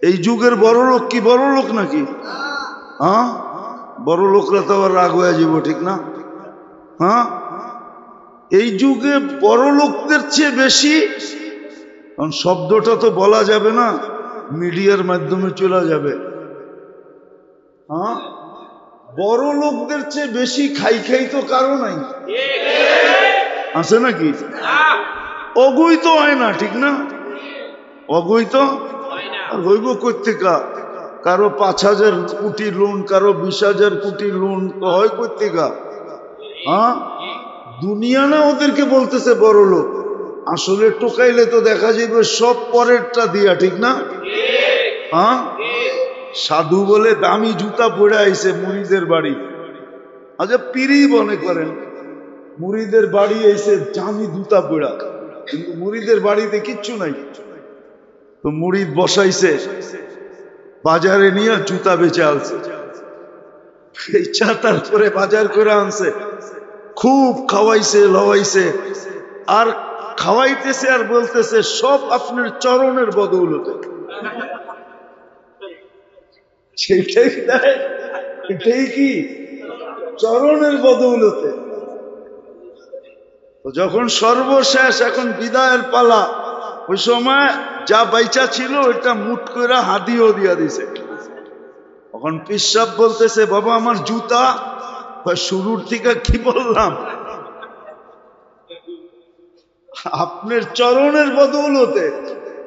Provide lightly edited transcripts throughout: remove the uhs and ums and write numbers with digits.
এই যুগের বড় লোক কি বড় লোক নাকি? হ্যাঁ, বড় লোকরা তো আবার রাগ হয়ে যাব, ঠিক না? হ্যাঁ, এই যুগে বড় লোকদের চেয়ে বেশি, কারণ শব্দটা তো বলা যাবে না, মিডিয়ার মাধ্যমে চলে যাবে। হ্যাঁ, বড় লোকদের চেয়ে বেশি খাই খাই তো কারো নাই, আছে নাকি? অগৈত হয় না, ঠিক না? অগৈত আর হইব কোথেকা? কারো 5,000 কোটি লোন, কারো 20,000 কোটি লোন, তো হয় কোথেকা? হ্যাঁ, দুনিয়া না ওদেরকে বলতেছে বড় লোক, আসলে টোকাইলে তো দেখা যাবে সব পরেরটা দিয়া, ঠিক না? হ্যাঁ, সাধু বলে দামি জুতা পরে আইছে মুড়িদের বাড়ি। আচ্ছা, পীরি মনে করেন মুড়িদের বাড়ি এসে দামি জুতা পরা, কিন্তু মুড়িদের বাড়িতে কিচ্ছু নাই। তো মুড়িদ বসাইছে, বাজারে নিয়ে জুতা বেচে আনছে, বেচা তারপরে বাজার করে আনছে, খুব খাওয়াইছে লওয়াইছে, আর খাওয়াইতেছে আর বলতেছে সব আপনার চরণের বদৌলতে। সেটাই দেয়, এটাই কি চরণের বদৌলতে। যখন সর্বশেষ এখন বিদায়ের পালা, ওই সময় যা বাইচা ছিল ওইটা মুট করে হাদিও দিয়া দিছে। তখন পিসাব বলতেছে, বাবা আমার জুতা। শুরুর থেকে কি বললাম? আপনার চরণের বদৌলতে।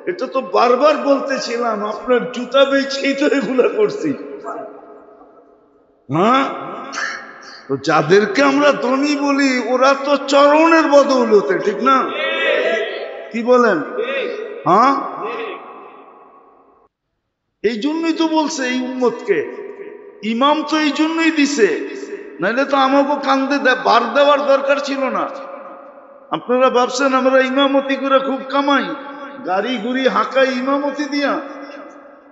এটা তো বারবার বলতেছিলাম, আপনার জুতা বেচেই তো এগুলা করছি। হ্যাঁ, তো যাদেরকে আমরা ধনী বলি ওরা তো চরণের বদৌলতে, ঠিক না? কি বলেন? হ্যাঁ, এই জন্যই তো বলছে এই উম্মতকে ইমাম তো এই জন্যই দিছে, নাহলে তো আমাকে কান্দে বার দেওয়ার দরকার ছিল না। আপনারা ভাবছেন আমরা ইমামতি করে খুব কামাই, গাড়ি গুড়ি হাঁকাই ইমামতি দিয়া?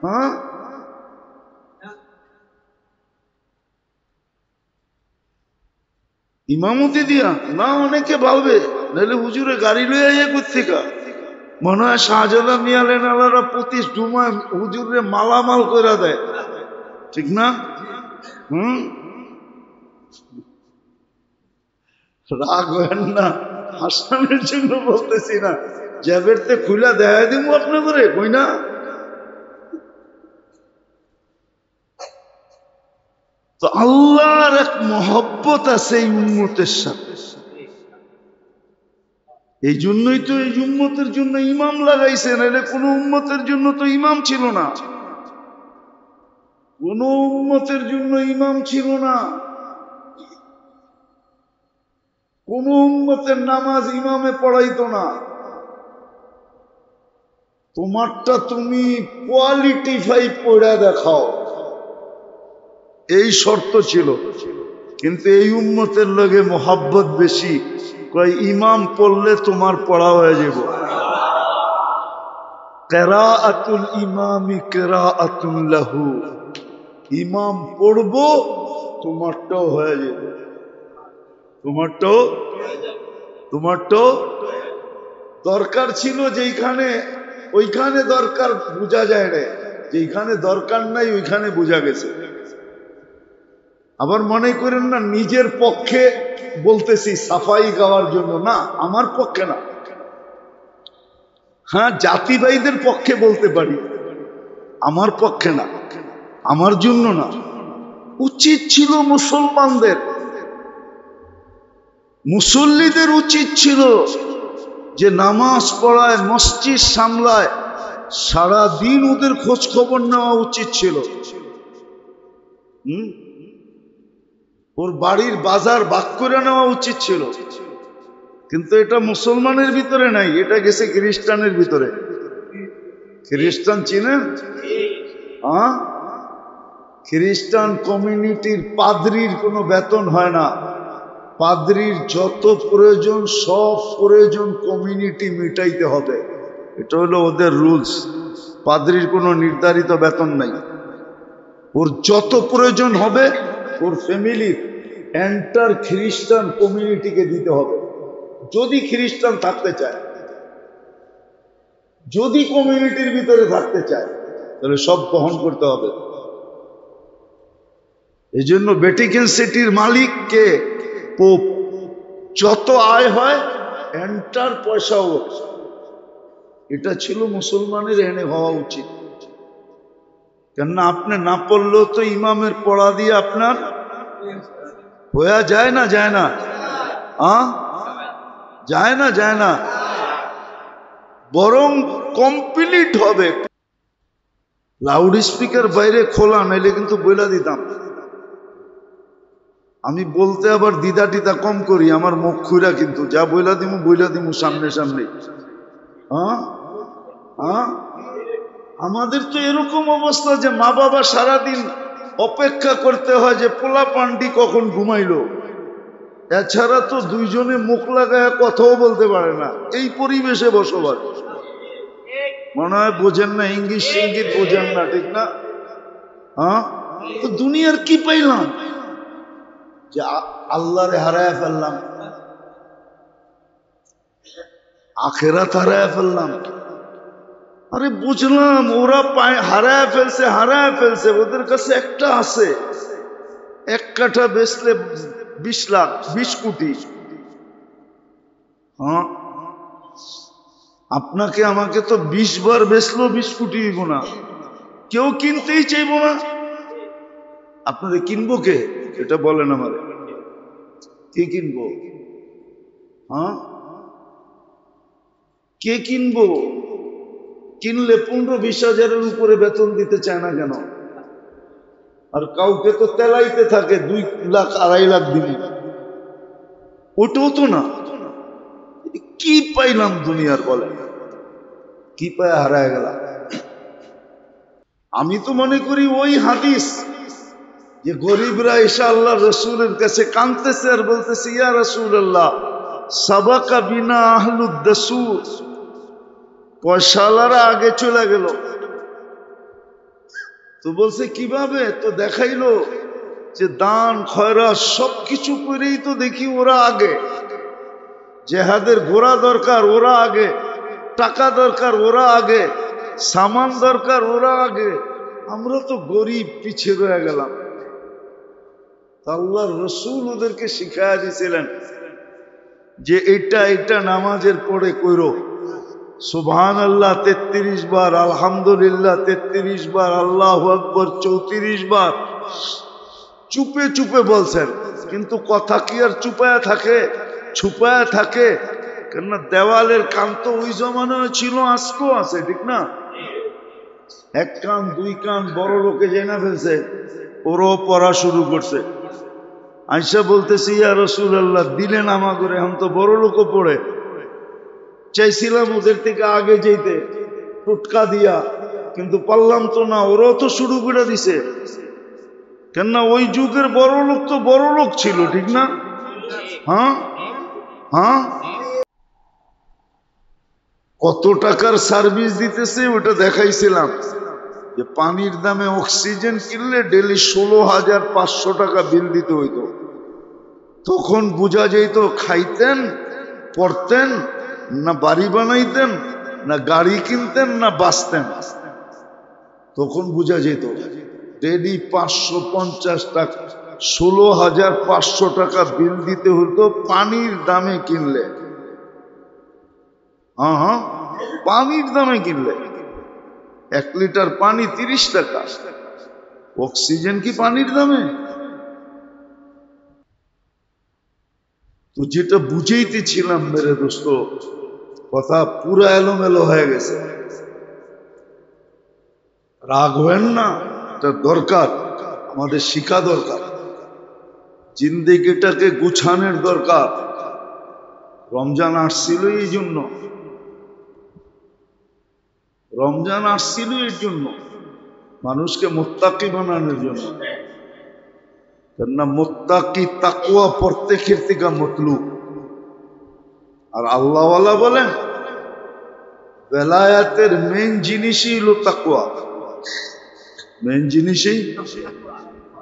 হ্যাঁ, ইমামতি দিয়া না, অনেকে ভাববে নাহলে হুজুরে গাড়ি লইয়া ইয়ে কোথেকা, মনে হয় শাহজালাল মিয়ালেন আলারা প্রতি জুমায় হুজুরে মালামাল করে দেয়, ঠিক না? রাগ হয় না, হাসানের জন্য বলতেছি না, জ্যাবেরতে খুলা দেখা দিব আপনাদের, কই না? তো আল্লাহর এক মহব্বত আছে এই উম্মতের সাথে, এই জন্যই তো এই উম্মতের জন্য ইমাম লাগাইছে, নাহলে কোন উম্মতের জন্য তো ইমাম ছিল না, কোন উম্মতের জন্য ইমাম ছিল না। কোন উম্মতের নামাজ ইমামে পড়াইতো না, তোমারটা তুমি কোয়ালিটিফাই পড়া দেখাও, এই শর্ত ছিল। কিন্তু এই উম্মতের লগে মোহাব্বত বেশি, কয় ইমাম পড়লে তোমার পড়া হয়ে যাব। কিরাআতুল ইমামি কিরাআতুন লাহু, ইমাম পড়বো তোমারটাও হয়ে যাবে, তোমারটাও দরকার ছিল যেইখানে, ওইখানে দরকার বোঝা যায় না, যেইখানে দরকার নাই ওইখানে বোঝা গেছে। আবার মনে করেন না নিজের পক্ষে বলতেছি সাফাই গাওয়ার জন্য, না, আমার পক্ষে না। হ্যাঁ, জাতি ভাইদের পক্ষে বলতে পারি, আমার পক্ষে না, আমার জন্য না। উচিত ছিল মুসলমানদের, মুসল্লিদের উচিত ছিল যে নামাজ পড়ায়, মসজিদ সামলায়, সারাদিন ওদের খোঁজ খবর নেওয়া উচিত ছিল। ওর বাড়ির বাজার ভাগ করে নেওয়া উচিত ছিল, কিন্তু এটা মুসলমানের ভিতরে নাই, এটা গেছে খ্রিস্টানের ভিতরে। খ্রিস্টান চিনেন? হ্যাঁ, খ্রিস্টান কমিউনিটির পাদ্রির কোনো বেতন হয় না, পাদ্রির যত প্রয়োজন সব প্রয়োজন কমিউনিটি মিটাইতে হবে, এটা হলো ওদের রুলস। পাদ্রির কোনো নির্ধারিত বেতন নাই, ওর যত প্রয়োজন হবে ওর ফ্যামিলির এন্টার খ্রিস্টান কমিউনিটিকে দিতে হবে, যদি খ্রিস্টান থাকতে চায়, যদি কমিউনিটির ভিতরে থাকতে চায়। তাহলে সব বহন করতে হবে। এই জন্য ভ্যাটিকান সিটির মালিক কে? পোপ। যত আয় হয় এন্টার পয়সাও। এটা ছিল মুসলমানের এনে হওয়া উচিত। কেননা আপনি না পড়লেও তো ইমামের পড়া দিয়ে আপনার হয়ে যায় না, যায় না? যায় না, যায় না, বরং কমপ্লিট হবে। লাউড স্পিকার বাইরে খোলা, নাইলে কিন্তু বইলা দিতাম। আমি বলতে আবার দ্বিধা টিদা কম করি, আমার মুখ খুইরা কিন্তু যা বইলা দিমু সামনে সামনে। আমাদের তো এরকম অবস্থা যে মা বাবা সারাদিন অপেক্ষা করতে হয় যে পোলা পান্ডি কখন ঘুমাইলো। এছাড়া তো দুইজনে মুখ লাগায় কথাও বলতে পারে না। এই পরিবেশে বসবাস। মনে হয় বোঝেন না, ইঙ্গিত সিঙ্গিত বোঝেন না, ঠিক না? তো দুনিয়ার কি পাইলাম যে আল্লাহরে হারায় ফেললাম, আখেরাত হারায় ফেললাম। আরে বুঝলাম ওরা হারায় ফেলছে, ওদের কাছে একটা আছে, 1 কাঠা বেচলে 20 লাখ, 20 কোটি। আপনাকে আমাকে তো 20 বার বেচলো 20 কোটি হইব না, কেউ কিনতেই চাইব না। আপনারে কিনবো কে? এটা বলেন আমার, কে কিনবো? কে কিনবো? কিনলে 15-20 হাজারের উপরে বেতন দিতে চায় না কেন? আর কাউকে তো তেলাইতে থাকে 2 লাখ 2.5 লাখ দিবি, ওটাও তো না। কি পাইলাম দুনিয়ার? বলে কি পায় হারায় গেলাম? আমি তো মনে করি ওই হাদিস যে গরিবরা এসে আল্লাহ রসুলের কাছে কাঁদতেছে আর বলতেছে, ইয়া রাসূলুল্লাহ সাবাকা বিনা আহলুদ দাসুর, পয়সাওয়ালারা আগে চলে গেল। তো বলছে কিভাবে? তো দেখাইলো যে দান খয়রাত সবকিছু করেই তো দেখি ওরা আগে। জেহাদের ঘোড়া দরকার, ওরা আগে। টাকা দরকার, ওরা আগে। সামান দরকার, ওরা আগে। আমরা তো গরিব, পিছিয়ে রয়ে গেলাম। আল্লাহর রসুল ওদেরকে শিখায়া দিয়েছিলেন যে এটা নামাজের পরে কইরো, সুবহানাল্লাহ 33 বার, আলহামদুলিল্লাহ 33 বার, আল্লাহু আকবার 34 বার। চুপে চুপে বলছেন, কিন্তু কথা কি আর চুপায়া থাকে? ছুপায়া থাকে? কেননা দেওয়ালের কান তো ওই জমানায় ছিল, আজকেও আছে, ঠিক না? 1 কান 2 কান বড় লোকে জেনে ফেলছে, ওরাও পড়া শুরু করছে। আয়েশা বলতেছি, ইয়া রাসূলুল্লাহ দিলেন আমাগরে, এখন তো বড় লোকও পড়ে। চাইছিলাম ওদের থেকে আগে যেতে টুটকা দিয়া, কিন্তু পারলাম তো না, ওরাও তো শুরু করে দিছে। কেননা ওই যুগের বড় লোক তো বড় লোক ছিল, ঠিক না? কত টাকার সার্ভিস দিতেছে ওটা দেখাইছিলাম, যে পানির দামে অক্সিজেন কিনলে ডেলি 16,500 টাকা বিল দিতে হইতো। তখন বোঝা যেত খাইতেন, পড়তেন না, বাড়ি বানাইতেন না, গাড়ি কিনতেন না, বাঁচতেন। তখন বোঝা যেত ডেলি 550 টাকা, 16,500 টাকা বিল দিতে হতো পানির দামে কিনলে। পানির দামে কিনলে 1 লিটার পানি 30 টাকা। অক্সিজেন কি পানির দামে? তো যেটা বুঝাইতেছিলাম মেরে দোস্ত, কথা পুরা এলোমেলো হয়ে গেছে। রাগ হবেন না, এটা দরকার, আমাদের শিখা দরকার, জিন্দেগিটাকে গুছানোর দরকার। রমজান আসছিল এই জন্য, রমজান আসছিল এর জন্য, মানুষকে মুত্তাকি বানানোর জন্য। কেননা মুত্তাকি তাকওয়া প্রত্যেকের থেকে মতলুব। আর আল্লাহওয়ালা বলেন বেলায়াতের মেইন জিনিসই হলো তাকওয়া। মেইন জিনিসই,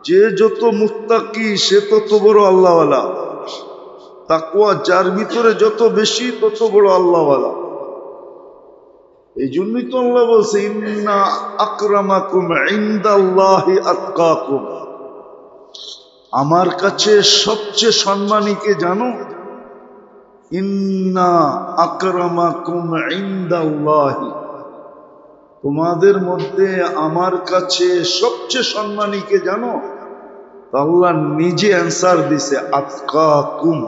যে যত মুত্তাকি সে তত বড় আল্লাহওয়ালা। তাকওয়া যার ভিতরে যত বেশি তত বড় আল্লাহওয়ালা। এই জন্যই তো আল্লাহ বলছে ইন্না আকরামাকুম ইনদাল্লাহি আতকাকুম, আমার কাছে সবচেয়ে সম্মানীকে জানো? ইন্না আকরামাকুম ইনদাল্লাহি, তোমাদের মধ্যে আমার কাছে সবচেয়ে সম্মানীকে জানো? আল্লাহ নিজে অ্যান্সার দিছে আতকাকুম,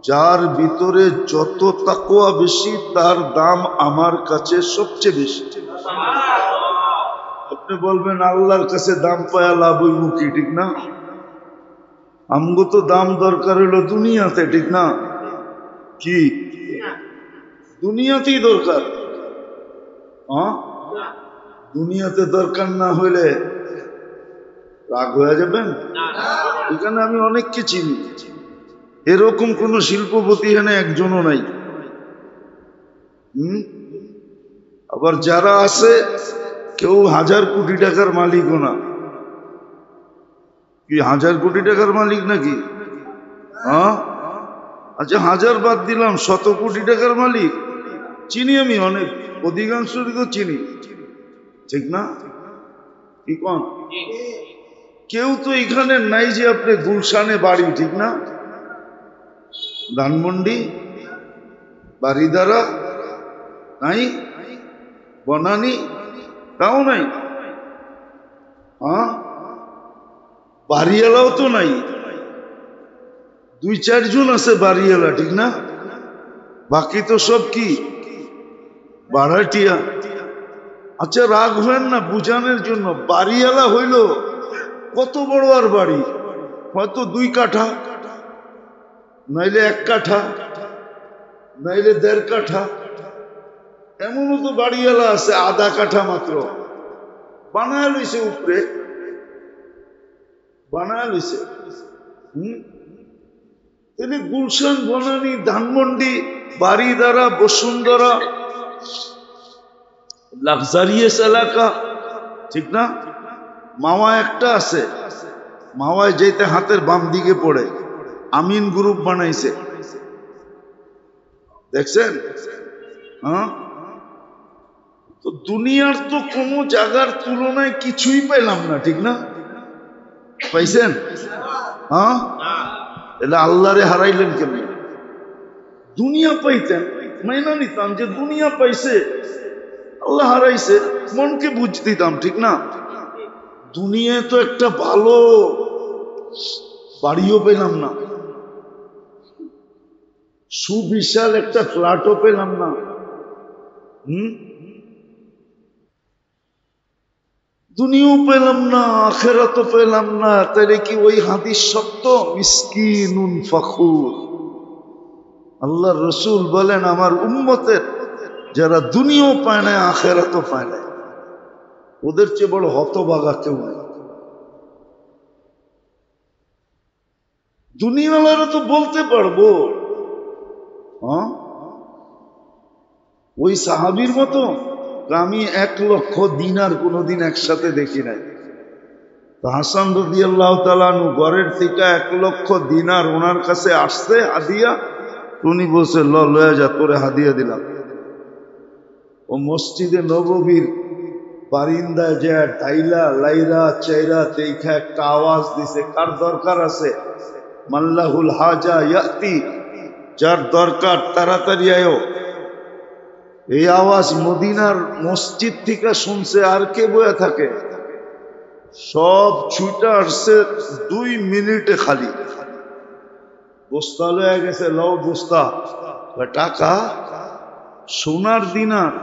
যার ভিতরে যত তাকওয়া বেশি তার দাম আমার কাছে সবচেয়ে বেশি। আপনি বলবেন আল্লাহর কাছে দাম পায়া লাভ হইব কি, ঠিক না? আমগো তো দাম দরকার হলো দুনিয়াতে, ঠিক না? কি দুনিয়াতেই দরকার? হ্যাঁ, দুনিয়াতে দরকার না হইলে রাগ হয়ে যাবেন? এখানে আমি অনেককে চিনি, এরকম কোন শিল্পপতি এখানে একজনও নাই। আবার যারা আছে কেউ 1000 কোটি টাকার মালিকও না। কি 1000 কোটি টাকার মালিক নাকি? হ্যাঁ, আচ্ছা 1000 বাদ দিলাম, 100 কোটি টাকার মালিক চিনি আমি অনেক, অধিকাংশই তো চিনি, ঠিক না? কি কোন? কেউ তো এখানে নাই যে আপনি গুলশানে বাড়ি, ঠিক না? ধানমন্ডি, বারিধারা নাই, বনানী তাও নাই। হ্যাঁ, বাড়িওয়ালাও তো নাই, 2-4 জন আছে বাড়িওয়ালা, ঠিক না? বাকি তো সব কি ভাড়াটিয়া। আচ্ছা রাগ হবেন না, বুঝানোর জন্য, বাড়িওয়ালা হইল কত বড় আর বাড়ি, হয়তো 2 কাঠা, নাইলে 1 কাঠা, নাইলে 1.5 কাঠা, এমনও তো বাড়িওয়ালা আছে আধা কাঠা মাত্র বানায় লইছে, উপরে বানায় লইছে। তাহলে গুলশান, বনানী, ধানমন্ডি, বারিধারা, বসুন্ধরা লাক্সারিয়াস এলাকা, ঠিক না? মাওয়া একটা আছে, মাওয়ায় যেতে হাতের বাম দিকে পড়ে, আমিন গ্রুপ বানাইছে, দেখছেন? হ্যাঁ, তো দুনিয়ার তো কোনো জায়গার তুলনায় কিছুই পেলাম না, ঠিক না? পাইছেন? হ্যাঁ, এটা আল্লাহরে হারাইলেন কেমন? দুনিয়া পাইতেন, মাইনা নিতাম যে দুনিয়া পাইছে, আল্লাহ হারাইছে, মনকে বুঝ দিতাম, ঠিক না? দুনিয়ায় তো একটা ভালো বাড়িও পেলাম না, সুবিশাল একটা ফ্ল্যাটও পেলাম না, দুনিয়াও পেলাম না, আখেরাতও পেলাম না। তাহলে কি ওই হাদিস সত্য? মিসকিনুন ফখুর। আল্লাহর রাসূল বলেন আমার উম্মতের যারা দুনিয়াও পায় না আখেরাতও পায় না, ওদের চেয়ে বড় হতভাগা কেউ নেই। দুনিয়াওয়ালারা তো বলতে পারবো, হ্যাঁ, ওই সাহাবীর মতো আমি 1 লক্ষ দিনার কোনোদিন একসাথে দেখি নাই। হাসান রাদিয়াল্লাহু তাআলা আনহু ঘরের থেকে 1 লক্ষ দিনার ওনার কাছে আসছে হাদিয়া, উনি বলছে লয়া যা, তোরে হাদিয়া দিলাম। ও মসজিদে নববীর বারিন্দায় যা টাইলা লাইরা চাইরা দেখা একটা আওয়াজ দিছে, কার দরকার আছে? মাল্লাহুল হাজা ইয়াতি, যার দরকার তাড়াতাড়ি আয়ো। এই আওয়াজ মদিনার মসজিদ থেকে শুনছে, আর কে বয়ে থাকে? সব ছুটা আসছে 2 মিনিটে, খালি বস্তা লয়ে গেছে, লও বস্তা, টাকা, সোনার দিনার,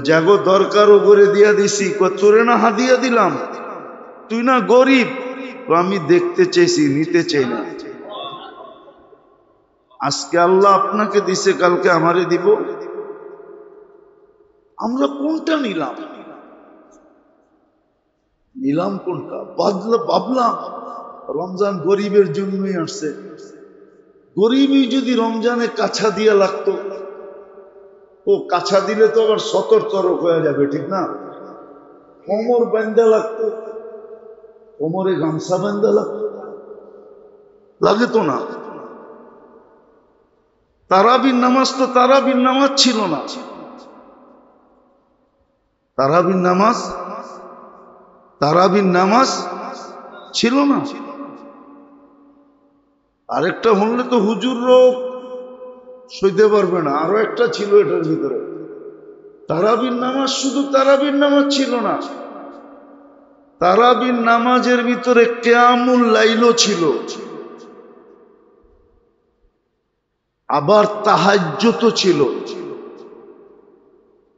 জাগো দরকারও করে দিয়া দিছি, তোরে না হাদিয়া দিলাম, তুই না গরিব, আমি দেখতে চাইছি, নিতে চাই না। আজকে আল্লাহ আপনাকে দিছে, কালকে আমারে দিব। আমরা কোনটা নিলাম? নিলাম কোনটা? ভাবলাম রমজান গরিবের জন্যই আসছে, গরিবই যদি রমজানে কাছা দিয়া লাগতো, ও কাছা দিলে তো আবার 70 তরক হয়ে যাবে, ঠিক না? কোমর বান্ধা লাগতো, কোমরে গামছা বান্ধা লাগতো, লাগে তো না? তারাবির নামাজ তো তারাবির নামাজ ছিল না। তারাবির নামাজ ছিল না। আরেকটা হলে তো হুজুররাও সইতে পারবে না, আরো একটা ছিল এটার ভিতরে। তারাবির নামাজ শুধু তারাবির নামাজ ছিল না, তারাবির নামাজের ভিতরে কিয়ামুল লাইলও ছিল, আবার তাহাজ্জুদও ছিল।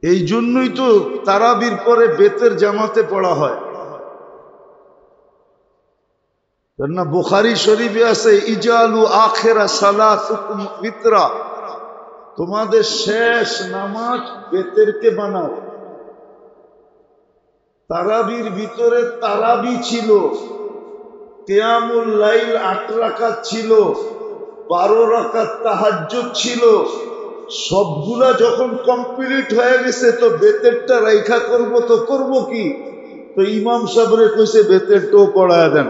এই জন্যই তো তারাবির পরে বেতের জামাতে পড়া হয় না। বুখারী শরীফে আছে ইজালু আখিরা সালাতুকুম বিতরা, তোমাদের শেষ নামাজ বেতেরকে বানাও। তারাবির ভিতরে তারাবি ছিল, কিয়ামুল লাইল ৮ রাকাত ছিল, ১২ রাকাত তাহাজ্জুদ ছিল। সবগুলা যখন কমপ্লিট হয়ে গেছে তো বেতেরটা রাইখা করব তো করব কি, তো ইমাম সাহেবরে কইছে বেতেরটাও পড়ায়া দেন,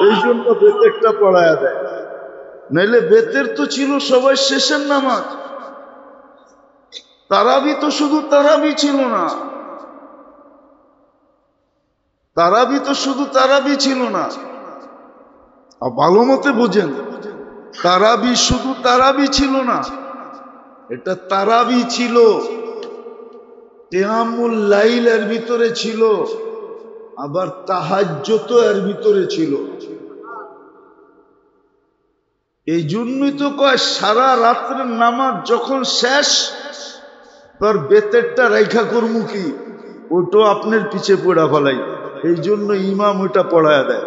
এই জন্য বেতেরটা পড়ায়া দেয়। নাইলে বেতের তো ছিল সবাই শেষের নামাজ। তারাবি তো শুধু তারাবি ছিল না, তারাবি তো শুধু তারাবি ছিল না। ভালো মতে বোঝেন, তারাবি শুধু তারাবি ছিল না, এটা তারাবি ছিল, কিয়ামুল লাইল এর ভিতরে ছিল, আবার তাহাজ্জুদ এর ভিতরে ছিল। এই জন্যই তো কয় সারা রাত্রের নামাজ যখন শেষ, তোর বেতেরটা রাইখা করমু কি, ওইটাও আপনার পিছে পড়া ফেলাই। এই জন্য ইমাম ওইটা পড়ায়া দেয়।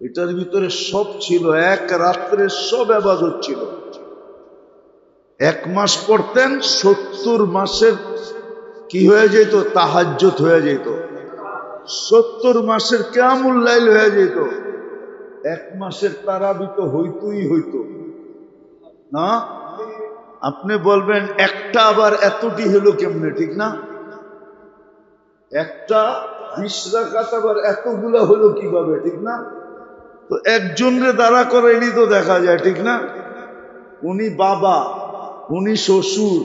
এটার ভিতরে সব ছিল, এক রাত্রের সব ইবাদত ছিল। ১ মাস পড়তেন, ৭০ মাসের কি হয়ে যেত, তাহাজ্জুদ হয়ে যেত। ৭০ মাসের কিয়ামুল লাইল হয়ে যেত। ১ মাসের তারাবি তো হইতই হইতো না। আপনি বলবেন একটা আবার এতটি হলো কেমনে, ঠিক না? একটা ২০ রাকাত আবার এতগুলা হলো কিভাবে, ঠিক না? তো একজনরে দাঁড়া করাইনি তো দেখা যায়, ঠিক না? উনি বাবা, উনি শ্বশুর,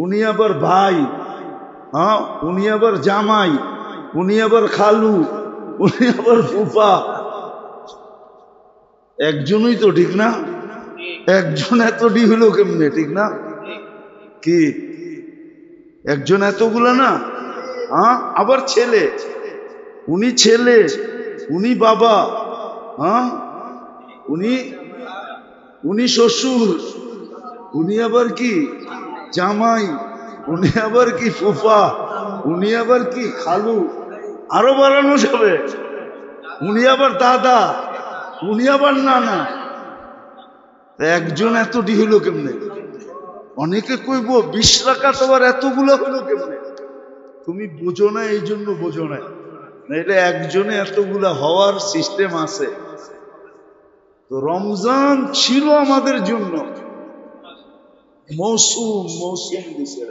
উনি আবার ভাই, হ্যাঁ, উনি আবার জামাই, উনি আবার খালু, উনি আবার ফুফা। একজনই তো, ঠিক না? একজন এতটি হলো কেমনে, ঠিক না? কি একজন এতগুলা না? হ্যাঁ, আবার ছেলে, উনি বাবা, হ্যাঁ, উনি শ্বশুর, উনি আবার কি জামাই, উনি আবার কি ফুফা, উনি আবার কি খালু, আরো বাড়ানো যাবে, উনি আবার দাদা, উনি আবার নানা। একজন এতটি হইল কেমনে? অনেকে কইব ২০ রাকাত আবার এতগুলো হইল কেমনে? তুমি বোঝো না, এই জন্য বোঝো না, নাইলে একজনে এতগুলা হওয়ার সিস্টেম আছে। তো রমজান ছিল আমাদের জন্য মৌসুম দিছে,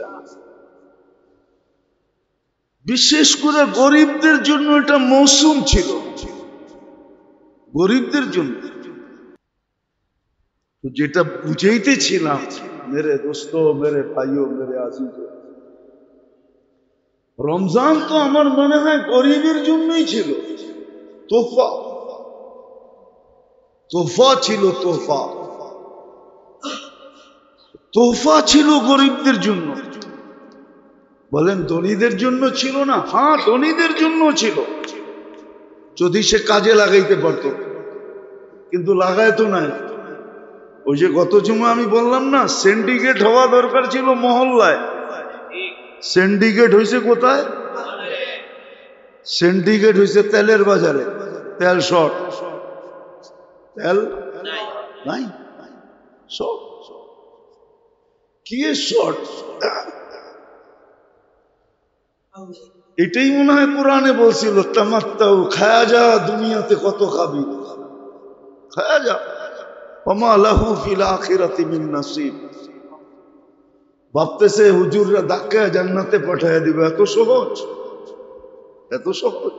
বিশেষ করে গরিবদের জন্য এটা মৌসুম ছিল, গরিবদের জন্য। তো যেটা বুঝাইতেছিলাম মেরে দোস্ত, মেরে ভাইও, মেরে আজিজ, রমজান তো আমার মনে হয় গরিবের জন্যই ছিল। তোফা ছিল, তোফা ছিল গরিবদের জন্য। বলেন ধনীদের জন্য ছিল না? হ্যাঁ, ধনীদের জন্য ছিল, যদি সে কাজে লাগাইতে পারত, কিন্তু লাগায় তো নাই। ওই যে গত জুমা আমি বললাম না, সিন্ডিকেট হওয়া দরকার ছিল মহল্লায়, সিন্ডিকেট হয়েছে কোথায়? সিন্ডিকেট হয়েছে তেলের বাজারে, তেল শর্ট, তেল নাই, শর্ট। কি শর্ট? এটাই মনে হয় কোরআনে বলছিল, তামাত্তাউ, খায়া যা, দুনিয়াতে কত খাবি, খায়া যা, ওমা লাহু ফিল আখিরাতি মিন নাসিব। ভাবতেছে হুজুররা ধাক্কায় জান্নাতে পাঠায় দিবে, এত সহজ, এত সহজ।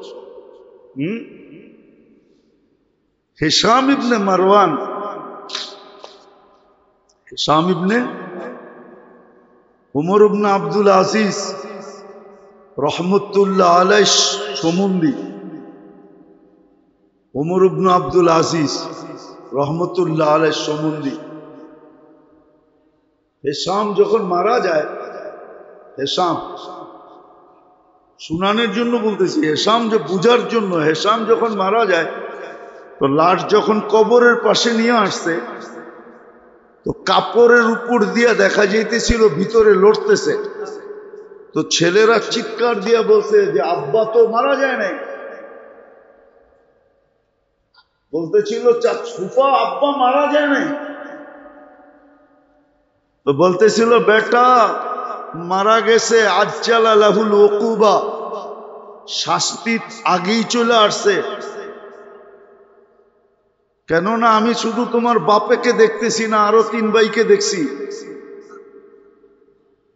হিশাম ইবনে মারওয়ান হিশাম ইবনে উমর ইবনে আব্দুল আজিজ রহমতুল্লাহ আলাইহ সম্বন্ধী। উমর ইবনে আব্দুল আজিজ রহমতুল্লাহ আলাইহ সম্বন্ধী। হিশাম যখন মারা যায়, হিশাম শুনানের জন্য বলতেছি, হিশাম যে বুঝার জন্য, হিশাম যখন মারা যায় তো লাশ যখন কবরের পাশে নিয়ে আসছে তো কাপড়ের উপর দিয়া দেখা যাইতেছিল ভিতরে লড়তেছে। তো ছেলেরা চিৎকার দিয়া বলছে যে আব্বা তো মারা যায় নাই। বলতেছিল ফুফা আব্বা মারা যায় নাই। তো বলতেছিল বেটা মারা গেছে, আজ্জালা লাহুল উকুবা, শাস্তি আগেই চলে আসছে। কেননা আমি শুধু তোমার বাপেকে দেখতেছি না, আরো 3 ভাইকে দেখছি।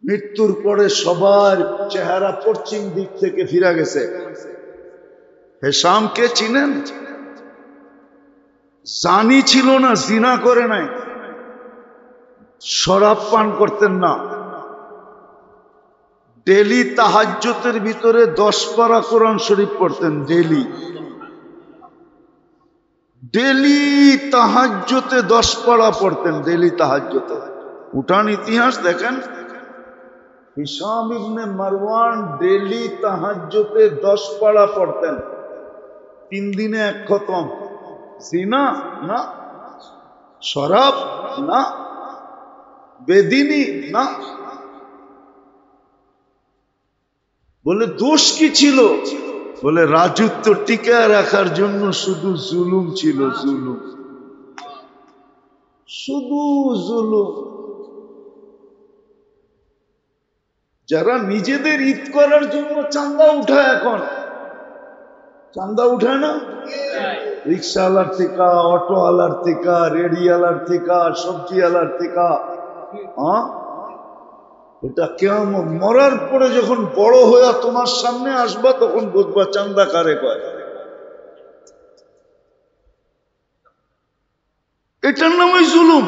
মৃত্যুর পরে সবার চেহারা পশ্চিম দিক থেকে ফিরে গেছে। হিশামকে চিনেন? জানি ছিল না, জিনা করে নাই, শরাব পান করতেন না, ডেলি তাহাজ্জুদের ভিতরে 10 পারা কোরআন শরীফ পড়তেন। ডেলি ডেলি তাহাজ্জুদে 10 পারা পড়তেন, ডেলি তাহাজ্জুদে। উঠান ইতিহাস দেখেন, হিশাম ইবনে মারওয়ান ডেলি তাহাজ্জুদে 10 পারা পড়তেন। 3 দিনে 1 খতম। জিনা না, শরাব না, বেদিনী না। বলে দোষ কি ছিল? বলে রাজত্ব টিকায় রাখার জন্য শুধু জুলুম ছিল, জুলুম, শুধু জুলুম। যারা নিজেদের ঈদ করার জন্য চাঁদা উঠায়, এখন চাঁদা উঠায় না, রিক্সাওয়ালার থেকে, অটোওয়ালার থেকে, রেডিওয়ালার থেকে, সবজিওয়ালার থেকে। এটা কিয়ামত, মরার পরে যখন বড় হয়ে তোমার সামনে আসবা তখন বুঝবা চাঁদা কারে কয়। এটার নামই জুলুম।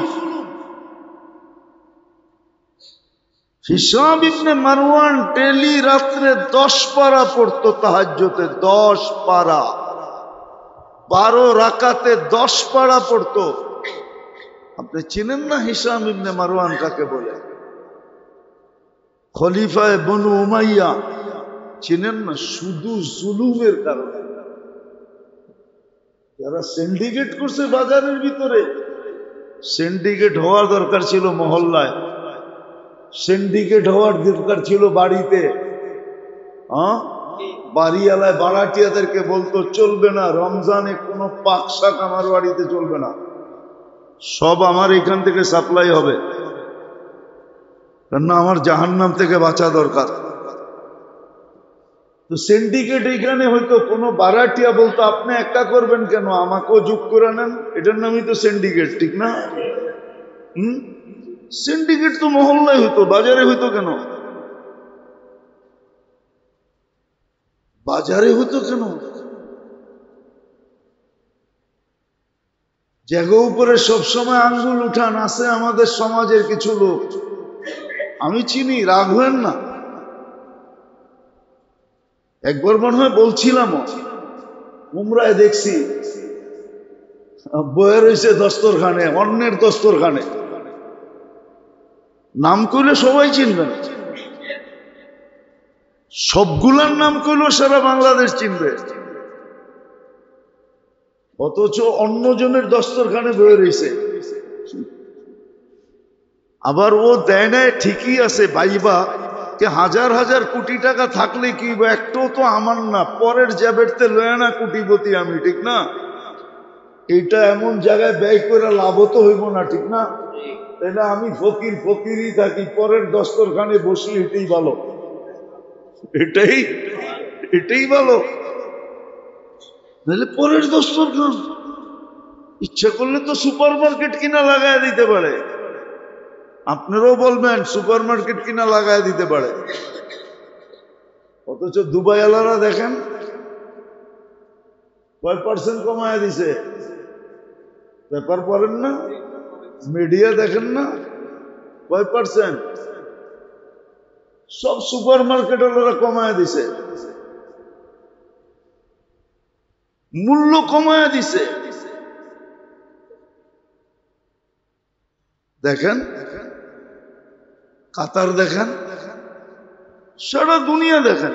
হিশাম ইবনে মারওয়ান ডেলি রাত্রে 10 পারা পড়তো তাহাজ্জুদে, 10 পারা, 12 রাকাতে 10 পারা পড়তো। আপনি চিনেন না হিশাম ইবনে মারওয়ান কাকে বলে? খলিফায়ে বনু উমাইয়া, চিনেন না? শুধু জুলুমের কারণে যারা সিন্ডিকেট করছে বাজারের ভিতরে। সিন্ডিকেট হওয়ার দরকার ছিল মহল্লায়, সিন্ডিকেট হওয়ার দরকার ছিল বাড়িতে। বাড়িওয়ালায় বাড়াটিয়াদেরকে বলতো চলবে না, রমজানে কোনো পাক শাক আমার বাড়িতে চলবে না, সব আমার এখান থেকে সাপ্লাই হবে, কেন আমার জাহান্নাম থেকে বাঁচা দরকার। তো সিন্ডিকেট এইখানে হয়তো কোনো বারাটিয়া বলতো আপনি একা করবেন কেন, আমাকেও যোগ করে নেন, এটার নামই তো সিন্ডিকেট, ঠিক না? সিন্ডিকেট তো মহল্লায় হইতো, বাজারে হইতো কেন? বাজারে হইতো কেন? জায়গা উপরে সবসময় আঙ্গুল উঠান আছে আমাদের সমাজের কিছু লোক, আমি চিনি, রাগ হবেন না। একবার মনে হয় বলছিলাম উমরায় দেখছি বয়ে রয়েছে দস্তরখানে, অন্যের দস্তরখানে, নাম কইলে সবাই চিনবেন, সবগুলার নাম কইলেও সারা বাংলাদেশ চিনবে, অথচ অন্যজনের দস্তরখানে বয়ে রয়েছে। আবার ও দেয় নাই ঠিকই আছে, ভাইবা কে হাজার হাজার কোটি টাকা থাকলে কি একটাও তো আমার না, পরের জ্যাবেরতে লয় না কোটিপতি আমি, ঠিক না? এটা এমন জায়গায় ব্যয় করে লাভ তো হইব না, ঠিক না? তাই না? আমি ফকির ফকিরই থাকি, পরের দস্তরখানে বসি, এটাই ভালো, এটাই এটাই ভালো। নাহলে পরের দস্তরখান, ইচ্ছা করলে তো সুপার মার্কেট কিনা লাগায় দিতে পারে, আপনারাও বলবেন সুপার মার্কেট কিনা লাগায় দিতে পারে, অথচ দুবাই আলারা দেখেন কয় % কমায় দিছে। পেপার পড়েন না, মিডিয়া দেখেন না, কয় পার্সেন্ট? সব সুপার মার্কেট ওরা কমায় দিছে, মূল্য কমায় দিছে। দেখেন কাতার, দেখেন সারা দুনিয়া, দেখেন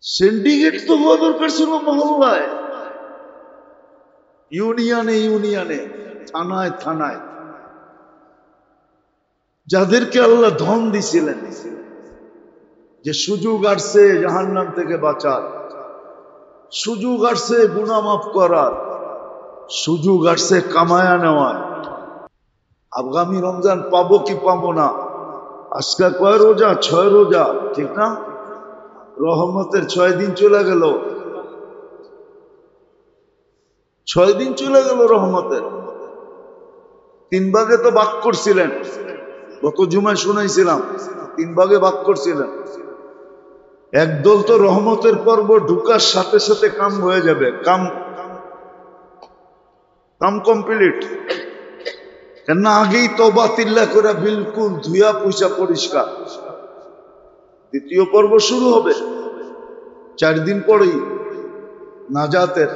সিন্ডিকেট তো হওয়া দরকার ছিল মহল্লায়, ইউনিয়নে ইউনিয়নে, থানায় থানায়। যাদেরকে আল্লাহ ধন দিছিলেন, যে সুযোগ আসছে জাহান্নাম থেকে বাঁচার, সুযোগ আসছে গুনাহ মাফ করার, সুযোগ আসছে কামায়া নেওয়ার, আগামী রমজান পাবো কি পাবো না, আজকে কয় রোজা? 6 রোজা, ঠিক না? রহমতের 6 দিন চলে গেল, 6 দিন চলে গেল রহমতের। 3 ভাগে তো ভাগ করছিলেন, গত জুমায় শুনাইছিলাম, 3 ভাগে ভাগ করছিলেন। একদল তো রহমতের পর্ব ঢুকার সাথে সাথে কাম হয়ে যাবে, কাম কমপ্লিট, কেন আগেই তওবা তিল্লা করে বিলকুল ধুয়া পয়সা পরিষ্কার। দ্বিতীয় পর্ব শুরু হবে 4 দিন পরেই নাজাতের।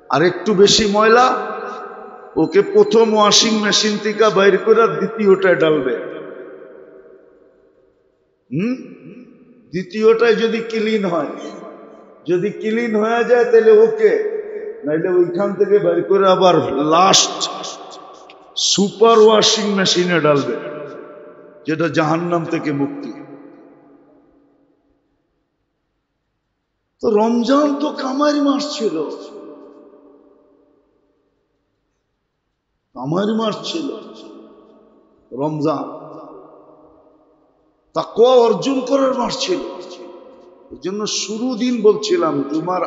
আর একটু বেশি ময়লা ওকে প্রথম ওয়াশিং মেশিন থেকে বাইর করে দ্বিতীয়টায় ডালবে। দ্বিতীয়টায় যদি ক্লিন হয়, যদি ক্লিন হয়ে যায় তাহলে ওকে, নাইলে ওইখান থেকে বাইর করে আবার লাস্ট সুপার ওয়াশিং মেশিনে ডালবে, যেটা জাহান্নাম থেকে মুক্তি। তো রমজান তো কামারি মাস ছিল, কামারি মাস ছিল রমজান, তাকওয়া অর্জন করার মাস ছিল। এই জন্য শুরু দিন বলছিলাম, জুমার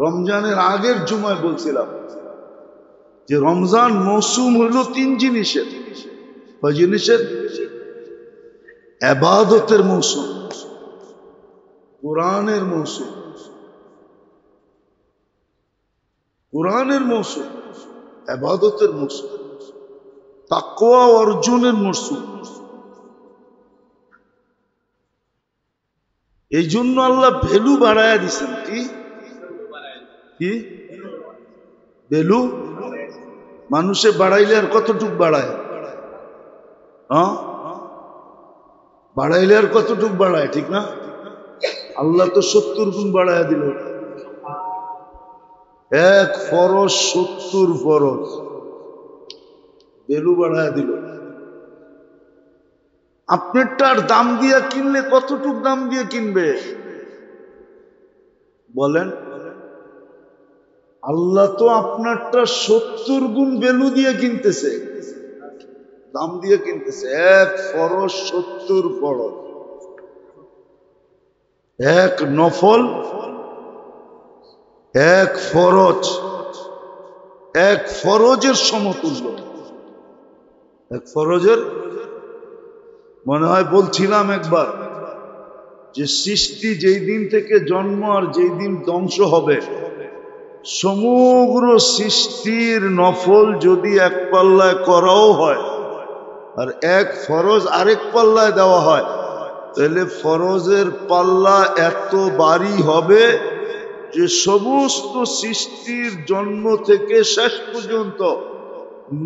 রমজানের আগের জুমায় বলছিলাম যে রমজান মৌসুম হইল 3 জিনিসের। কয় জিনিসের? ইবাদতের মৌসুম, কোরআনের মৌসুম, কোরআনের মৌসুম, ইবাদতের মৌসুম, তাকওয়া অর্জনের মৌসুম। এই জন্য আল্লাহ ভ্যালু বাড়ায়া দিছেন। কি কি ভ্যালু? মানুষে বাড়াইলে আর কতটুক বাড়ায়? হ্যাঁ, বাড়াইলে আর কতটুক বাড়ায়, ঠিক না? আল্লাহ তো 70 গুণ বাড়ায়া দিল। 1 ফরজ 70 ফরজ ভ্যালু বাড়ায়া দিল। আপনারটার দাম দিয়া কিনলে কতটুক দাম দিয়ে কিনবে বলেন? আল্লাহ তো আপনারটা 70 গুণ ভ্যালু দিয়ে কিনতেছে, দাম দিয়ে কিনতেছে। 1 ফরজ 70 ফরজ, 1 নফল, 1 ফরজ, 1 ফরজের সমতুল্য। 1 ফরজের, মনে হয় বলছিলাম একবার যে সৃষ্টি যেই দিন থেকে জন্ম আর যেই দিন ধ্বংস হবে, সমগ্র সৃষ্টির নফল যদি 1 পাল্লায় করাও হয় আর 1 ফরজ আরেক পাল্লায় দেওয়া হয়, তাহলে ফরজের পাল্লা এত ভারী হবে যে সমস্ত সৃষ্টির জন্ম থেকে শেষ পর্যন্ত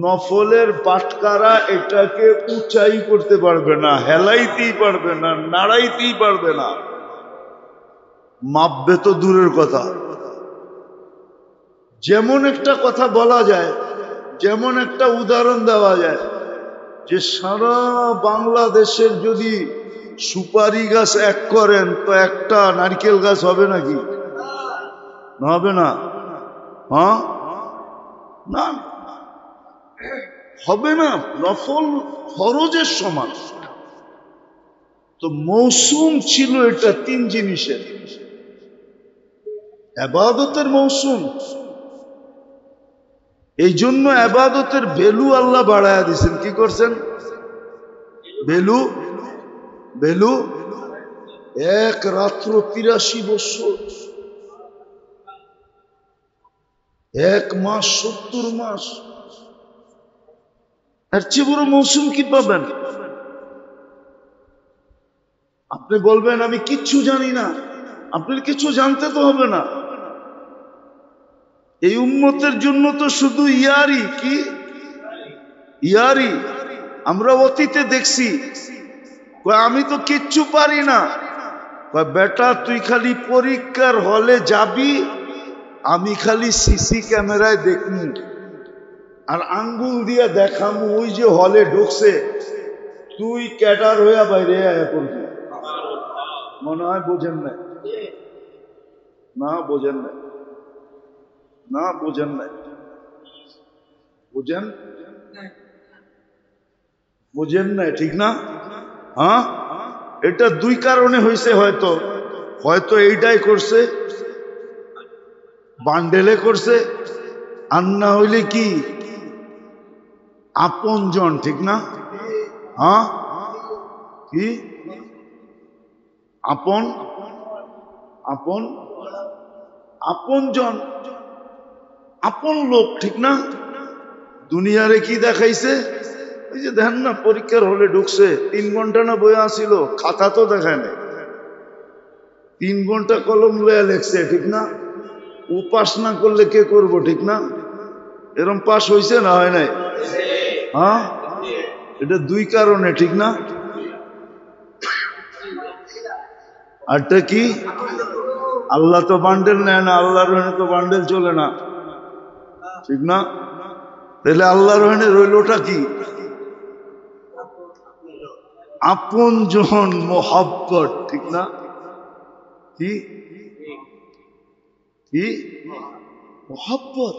নফলের বাটকারা এটাকে উঁচাই করতে পারবে না, হেলাইতেই পারবে না, নাড়াইতেই পারবে না। মাপবে তো দূরের কথা। যেমন একটা কথা বলা যায়, যেমন একটা উদাহরণ দেওয়া যায় যে সারা বাংলাদেশের যদি সুপারি গাছ 1 করেন তো একটা নারকেল গাছ হবে নাকি? হবে না। হ্যাঁ, না হবে না, নফল ফরজের সমান। তো মৌসুম ছিল এটা 3 জিনিসের। ইবাদতের মৌসুম, এই জন্য ইবাদতের ভ্যালু আল্লাহ বাড়ায়া দিয়েছেন। কি করছেন? Value, value. 1 রাত্র 83 বছর, 1 মাস 70 মাস, এর চেয়ে বড় মৌসুম কি পাবেন? আপনি বলবেন আমি কিচ্ছু জানি না, আপনার কিছু জানতে তো হবে না। এই উম্মতের জন্য তো শুধু ইয়ারি, কি ইয়ারি। আমরা অতীতে দেখছি, আমি তো কিচ্ছু পারি না। বেটা তুই খালি পরীক্ষার হলে যাবি, আমি খালি সিসি ক্যামেরায় দেখমু আর আঙ্গুল দিয়ে দেখামু ওই যে হলে ঢুকছে, তুই ক্যাডার হইয়া বাইরে আয়া পড়বি। মনে হয় বোঝেন নাই, না বোঝেন নাই, না বোঝেন নাই, বোঝেন বোঝেন নাই, ঠিক না? হ্যাঁ, এটা দুই কারণে হয়েছে। হয়তো হয়তো এইটাই করছে, বান্ডেলে করছে, আর না হইলে কি আপনজন, ঠিক না? হ্যাঁ, কি আপন আপন আপনজন, আপন লোক, ঠিক না? দুনিয়ারে কি দেখাইছে? ওই যে দেখেন না, পরীক্ষার হলে ঢুকছে, 3 ঘন্টা না বই আসিল, খাতা তো দেখায় নাই, 3 ঘন্টা কলম লইয়া লেখছে, ঠিক না? ও পাস না করলে কে করবো, ঠিক না? এরম পাস হইছে না হয় নাই? হ্যাঁ, এটা দুই কারণে, ঠিক না? আরটা কি? আল্লাহ তো বান্ডেল নেয় না, আল্লাহর রহনে তো বান্ডেল চলে না, ঠিক না? তাহলে আল্লাহর রহনে রইলটা কি? আপনজন, মোহাব্বত, ঠিক না? কি কি মোহাব্বত।